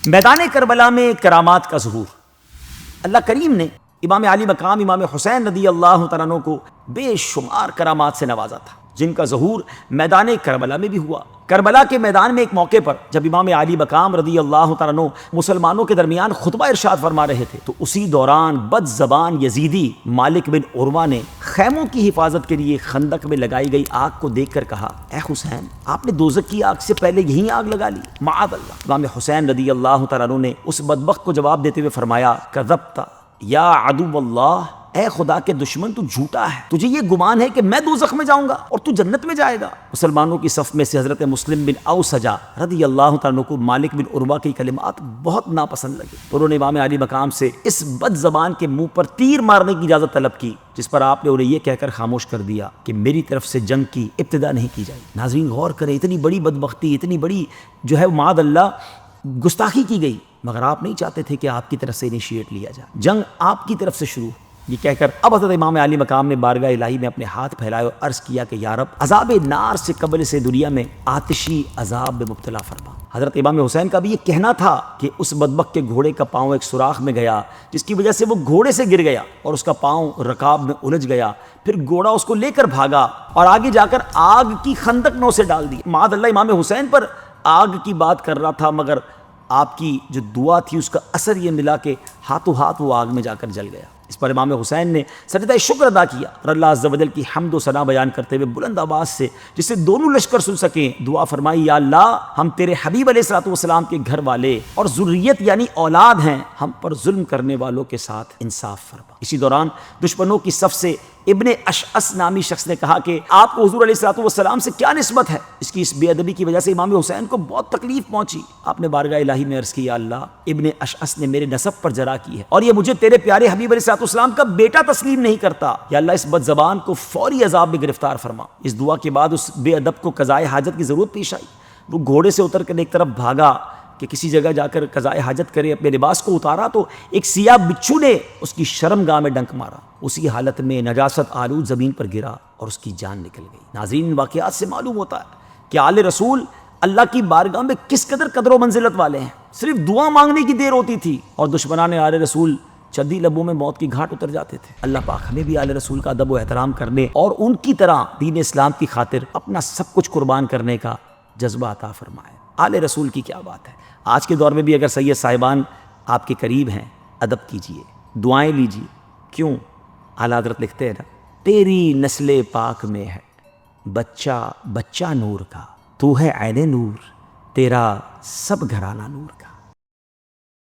میدان کربلا میں کرامات کا ظہور۔ اللہ کریم نے امام علی مقام امام حسین رضی اللہ تعالیٰ عنہ کو بے شمار کرامات سے نوازا تھا، جن کا ظہور میدان کربلا میں بھی ہوا۔ کربلا کے میدان میں ایک موقع پر جب امام علی مقام رضی اللہ تعالیٰ عنہ مسلمانوں کے درمیان خطبہ ارشاد فرما رہے تھے، تو اسی دوران بد زبان یزیدی مالک بن عروہ نے خیموں کی حفاظت کے لیے خندق میں لگائی گئی آگ کو دیکھ کر کہا، اے حسین، آپ نے دوزخ کی آگ سے پہلے یہی آگ لگا لی، معاذ اللہ۔ امام حسین رضی اللہ تعالیٰ عنہ نے اس بدبخت کو جواب دیتے ہوئے فرمایا، کذبت یا عدو اللہ، اے خدا کے دشمن، تو جھوٹا ہے، تجھے یہ گمان ہے کہ میں دوزخ میں جاؤں گا اور تو جنت میں جائے گا۔ مسلمانوں کی صف میں سے حضرت مسلم بن اوسجہ رضی اللہ تعالیٰ عنہ کو مالک بن عروہ کی کلمات بہت ناپسند لگے، تو انہوں نے امام علی مقام سے اس بد زبان کے منہ پر تیر مارنے کی اجازت طلب کی، جس پر آپ نے انہیں یہ کہہ کر خاموش کر دیا کہ میری طرف سے جنگ کی ابتدا نہیں کی جائے۔ ناظرین غور کریں، اتنی بڑی بدبختی، اتنی بڑی جو ہے معاذ اللہ گستاخی کی گئی، مگر آپ نہیں چاہتے تھے کہ آپ کی طرف سے انیشیٹ لیا جائے، جنگ آپ کی طرف سے شروع۔ یہ کہہ کر اب حضرت امام علی مقام نے بارگاہ الہی میں اپنے ہاتھ پھیلائے اور عرض کیا کہ یا رب، عذاب نار سے قبل سے دنیا میں آتشی عذاب میں مبتلا فرما۔ حضرت امام حسین کا بھی یہ کہنا تھا کہ اس بدبخت کے گھوڑے کا پاؤں ایک سوراخ میں گیا، جس کی وجہ سے وہ گھوڑے سے گر گیا اور اس کا پاؤں رکاب میں الجھ گیا، پھر گھوڑا اس کو لے کر بھاگا اور آگے جا کر آگ کی خندق میں اسے ڈال دی۔ معاذ اللہ، امام حسین پر آگ کی بات کر رہا تھا، مگر آپ کی جو دعا تھی اس کا اثر یہ ملا کہ ہاتھوں ہاتھ وہ آگ میں جا کر جل گیا۔ اس پر امام حسین نے سجدہ شکر ادا کیا اور اللہ عز و جل کی حمد و ثنا بیان کرتے ہوئے بلند آواز سے، جس سے دونوں لشکر سن سکیں، دعا فرمائی، یا اللہ، ہم تیرے حبیب علیہ الصلوۃ والسلام کے گھر والے اور ذریت یعنی اولاد ہیں، ہم پر ظلم کرنے والوں کے ساتھ انصاف فرما۔ اسی دوران دشمنوں کی صف سے ابن اشعث نامی شخص نے کہا کہ آپ کو حضور علیہ الصلوۃ والسلام سے کیا نسبت ہے؟ اس کی اس بے ادبی کی وجہ سے امام حسین کو بہت تکلیف پہنچی۔ آپ نے بارگاہ الہی میں عرض کیا، اللہ، ابن اشعث نے میرے نسب پر جرح کی ہے اور یہ مجھے تیرے پیارے حبیب علیہ الصلوۃ والسلام کا بیٹا تسلیم نہیں کرتا، یا اللہ اس بد زبان کو فوری عذاب میں گرفتار فرما۔ اس دعا کے بعد اس بے ادب کو قضائے حاجت کی ضرورت پیش آئی، وہ گھوڑے سے اتر کر ایک طرف بھاگا کہ کسی جگہ جا کر قضائے حاجت کرے، اپنے لباس کو اتارا تو ایک سیاہ بچھو نے اس کی شرمگاہ میں ڈنک مارا، اسی حالت میں نجاست آلود زمین پر گرا اور اس کی جان نکل گئی۔ ناظرین، ان واقعات سے معلوم ہوتا ہے کہ آل رسول اللہ کی بارگاہ میں کس قدر و منزلت والے ہیں۔ صرف دعا مانگنے کی دیر ہوتی تھی اور دشمنان آل رسول چندی لبوں میں موت کی گھاٹ اتر جاتے تھے۔ اللہ پاک ہمیں بھی آل رسول کا ادب و احترام کرنے اور ان کی طرح دین اسلام کی خاطر اپنا سب کچھ قربان کرنے کا جذبہ عطا فرمائے۔ آل رسول کی کیا بات ہے! آج کے دور میں بھی اگر سید صاحبان آپ کے قریب ہیں، ادب کیجئے، دعائیں لیجئے۔ کیوں؟ اعلیٰ حضرت لکھتے ہیں نا، تیری نسل پاک میں ہے بچہ بچہ نور کا، تو ہے عین نور، تیرا سب گھرانہ نور کا۔